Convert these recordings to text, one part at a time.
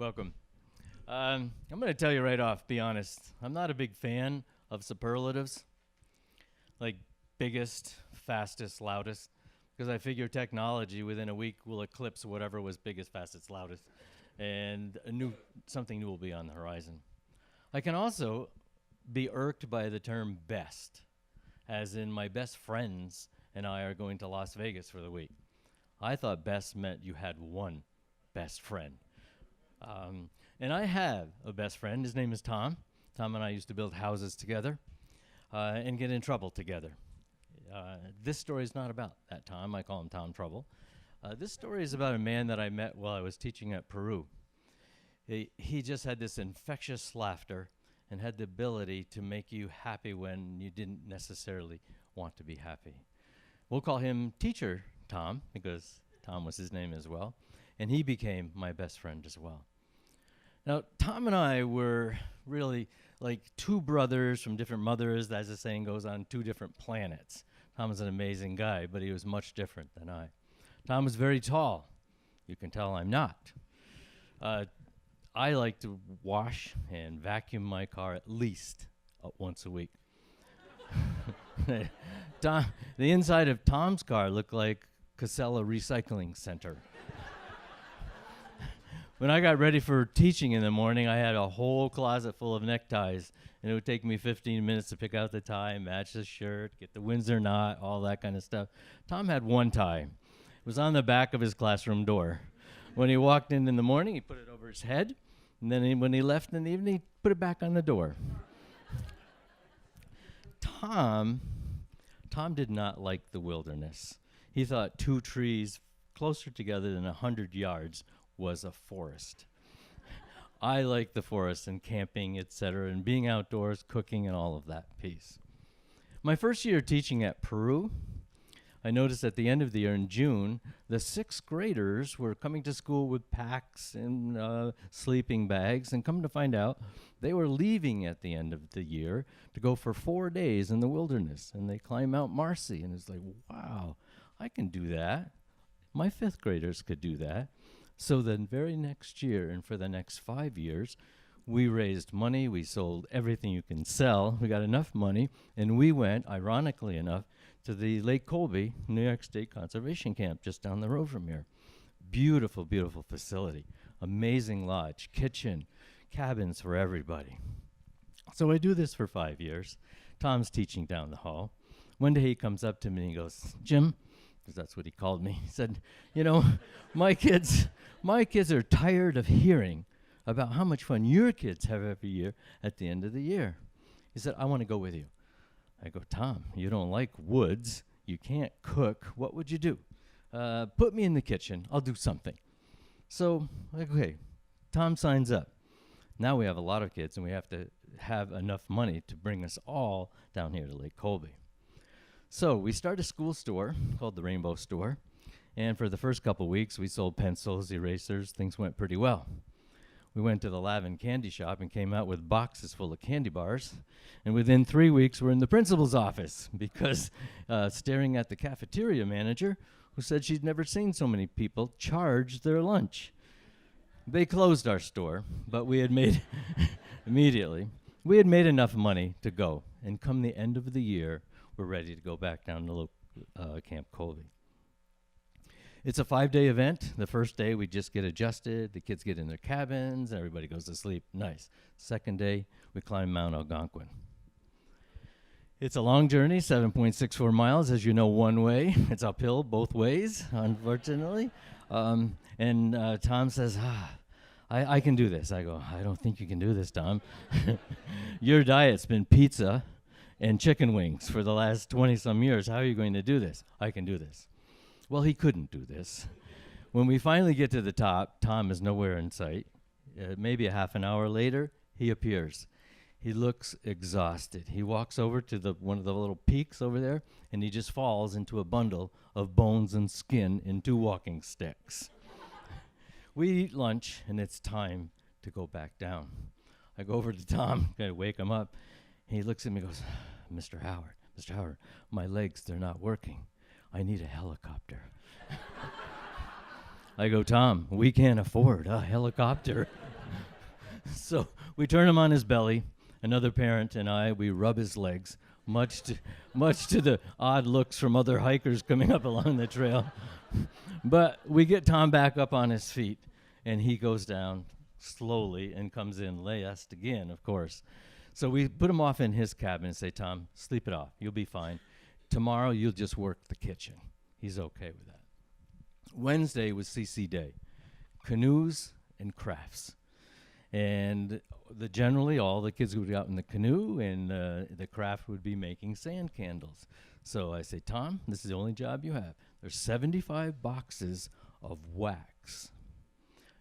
Welcome. I'm going to tell you right off, be honest. I'm not a big fan of superlatives, like biggest, fastest, loudest, because I figure technology within a week will eclipse whatever was biggest, fastest, loudest, and something new will be on the horizon. I can also be irked by the term best, as in my best friends and I are going to Las Vegas for the week. I thought best meant you had one best friend. And I have a best friend. His name is Tom. Tom and I used to build houses together and get in trouble together. This story is not about that Tom. I call him Tom Trouble. This story is about a man that I met while I was teaching at Peru. He just had this infectious laughter and had the ability to make you happy when you didn't necessarily want to be happy. We'll call him Teacher Tom because Tom was his name as well. And he became my best friend as well. Now, Tom and I were really like two brothers from different mothers, as the saying goes, on two different planets. Tom was an amazing guy, but he was much different than I. Tom was very tall. You can tell I'm not. I like to wash and vacuum my car at least once a week. The inside of Tom's car looked like Casella Recycling Center. When I got ready for teaching in the morning, I had a whole closet full of neckties, and it would take me 15 minutes to pick out the tie, match the shirt, get the Windsor knot, all that kind of stuff. Tom had one tie. It was on the back of his classroom door. When he walked in the morning, he put it over his head, and then when he left in the evening, he put it back on the door. Tom did not like the wilderness. He thought two trees closer together than 100 yards was a forest. I like the forest and camping, etc., and being outdoors, cooking, and all of that piece. My first year teaching at Peru, I noticed at the end of the year in June, the sixth graders were coming to school with packs and sleeping bags, and come to find out, they were leaving at the end of the year to go for 4 days in the wilderness, and they climb Mount Marcy, and it's like, wow, I can do that. My fifth graders could do that. So the very next year, and for the next 5 years, we raised money, we sold everything you can sell, we got enough money, and we went, ironically enough, to the Lake Colby, New York State Conservation Camp, just down the road from here. Beautiful, beautiful facility, amazing lodge, kitchen, cabins for everybody. So I do this for 5 years. Tom's teaching down the hall. One day he comes up to me and he goes, Jim, because that's what he called me. He said, you know, my kids are tired of hearing about how much fun your kids have every year at the end of the year. He said, I want to go with you. I go, Tom, you don't like woods. You can't cook. What would you do? Put me in the kitchen. I'll do something. So, okay, Tom signs up. Now we have a lot of kids, and we have to have enough money to bring us all down here to Lake Colby. So we start a school store called the Rainbow Store, and for the first couple weeks, we sold pencils, erasers. Things went pretty well. We went to the Lavin candy shop and came out with boxes full of candy bars, and within 3 weeks, we're in the principal's office because staring at the cafeteria manager who said she'd never seen so many people charge their lunch. They closed our store, but we had made, immediately, we had made enough money to go, and come the end of the year, we're ready to go back down to Camp Colby. It's a 5-day event. The first day, we just get adjusted. The kids get in their cabins. Everybody goes to sleep. Nice. Second day, we climb Mount Algonquin. It's a long journey, 7.64 miles, as you know, one way. It's uphill both ways, unfortunately. And Tom says, I can do this. I go, I don't think you can do this, Tom. Your diet's been pizza and chicken wings for the last 20-some years. How are you going to do this? I can do this. Well, he couldn't do this. When we finally get to the top, Tom is nowhere in sight. Maybe a half an hour later, he appears. He looks exhausted. He walks over to one of the little peaks over there, and he just falls into a bundle of bones and skin and 2 walking sticks. We eat lunch, and it's time to go back down. I go over to Tom, kind of wake him up. He looks at me and goes, Mr. Howard, my legs, they're not working. I need a helicopter. I go, Tom, we can't afford a helicopter. So we turn him on his belly. Another parent and I, we rub his legs, much to the odd looks from other hikers coming up along the trail. But we get Tom back up on his feet, and he goes down slowly and comes in last again, of course. So we put him off in his cabin and say, Tom, sleep it off. You'll be fine. Tomorrow you'll just work the kitchen. He's okay with that. Wednesday was CC Day, canoes and crafts. And generally all the kids would be out in the canoe, and the craft would be making sand candles. So I say, Tom, this is the only job you have. There's 75 boxes of wax.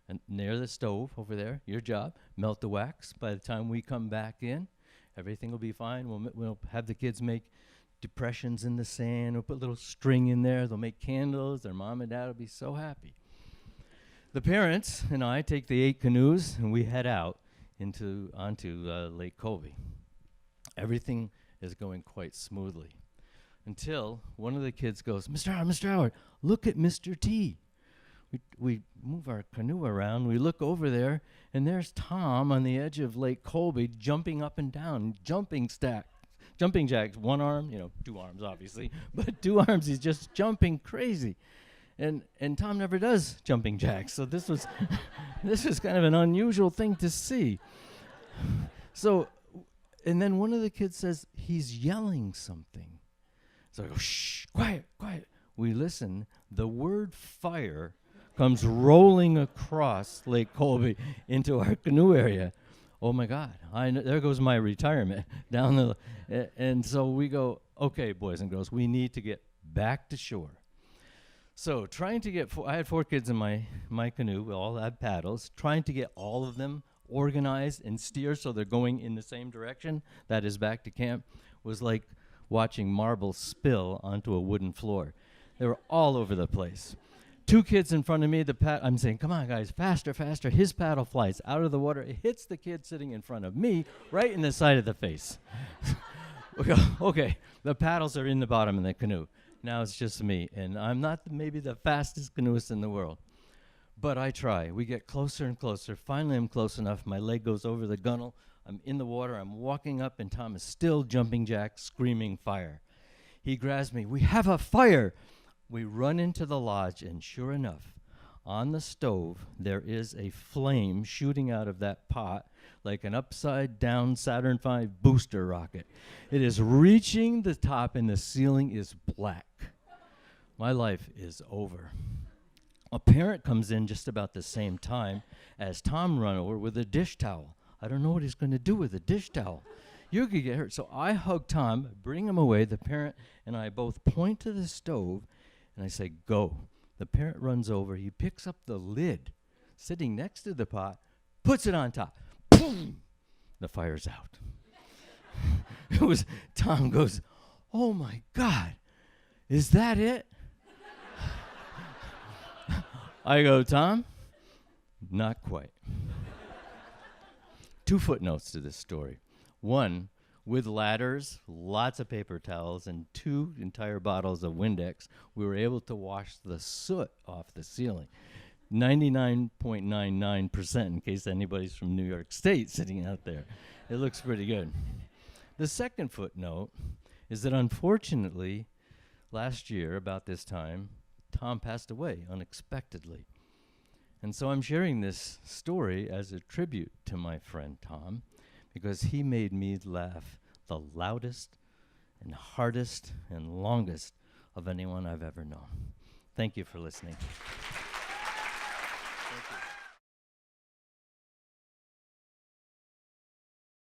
And near the stove over there, your job, melt the wax. By the time we come back in, everything will be fine. We'll have the kids make depressions in the sand. We'll put a little string in there. They'll make candles. Their mom and dad will be so happy. The parents and I take the 8 canoes, and we head out onto Lake Colby. Everything is going quite smoothly until one of the kids goes, Mr. Howard, look at Mr. T. We move our canoe around. We look over there, and there's Tom on the edge of Lake Colby jumping up and down, jumping jacks, one arm, 2 arms obviously, but 2 arms, he's just jumping crazy. And Tom never does jumping jacks, so this was kind of an unusual thing to see. So, and then one of the kids says, he's yelling something. So I go, shh, quiet. We listen. The word fire comes rolling across Lake Colby into our canoe area. Oh my God, there goes my retirement down the, and so we go, okay, boys and girls, we need to get back to shore. So trying to get, I had 4 kids in my canoe, we all had paddles, trying to get all of them organized and steer so they're going in the same direction, that is back to camp, was like watching marbles spill onto a wooden floor. They were all over the place. 2 kids in front of me, I'm saying, come on guys, faster. His paddle flies out of the water. It hits the kid sitting in front of me right in the side of the face. We go, okay, the paddles are in the bottom of the canoe. Now it's just me, and I'm not maybe the fastest canoeist in the world. But I try. We get closer and closer. Finally, I'm close enough. My leg goes over the gunnel. I'm in the water. I'm walking up, and Tom is still jumping jacks, screaming fire. He grabs me. We have a fire. We run into the lodge, and sure enough, on the stove, there is a flame shooting out of that pot like an upside-down Saturn V booster rocket. It is reaching the top, and the ceiling is black. My life is over. A parent comes in just about the same time as Tom run over with a dish towel. I don't know what he's going to do with a dish towel. You could get hurt. So I hug Tom, bring him away. The parent and I both point to the stove, and I say, go. The parent runs over. He picks up the lid sitting next to the pot, puts it on top. Boom! The fire's out. Tom goes, oh my God, is that it? I go, Tom, not quite. 2 footnotes to this story. 1, with ladders, lots of paper towels, and 2 entire bottles of Windex, we were able to wash the soot off the ceiling. 99.99%, in case anybody's from New York State sitting out there. It looks pretty good. The second footnote is that unfortunately, last year, about this time, Tom passed away unexpectedly. And so I'm sharing this story as a tribute to my friend Tom, because he made me laugh the loudest and hardest and longest of anyone I've ever known. Thank you for listening.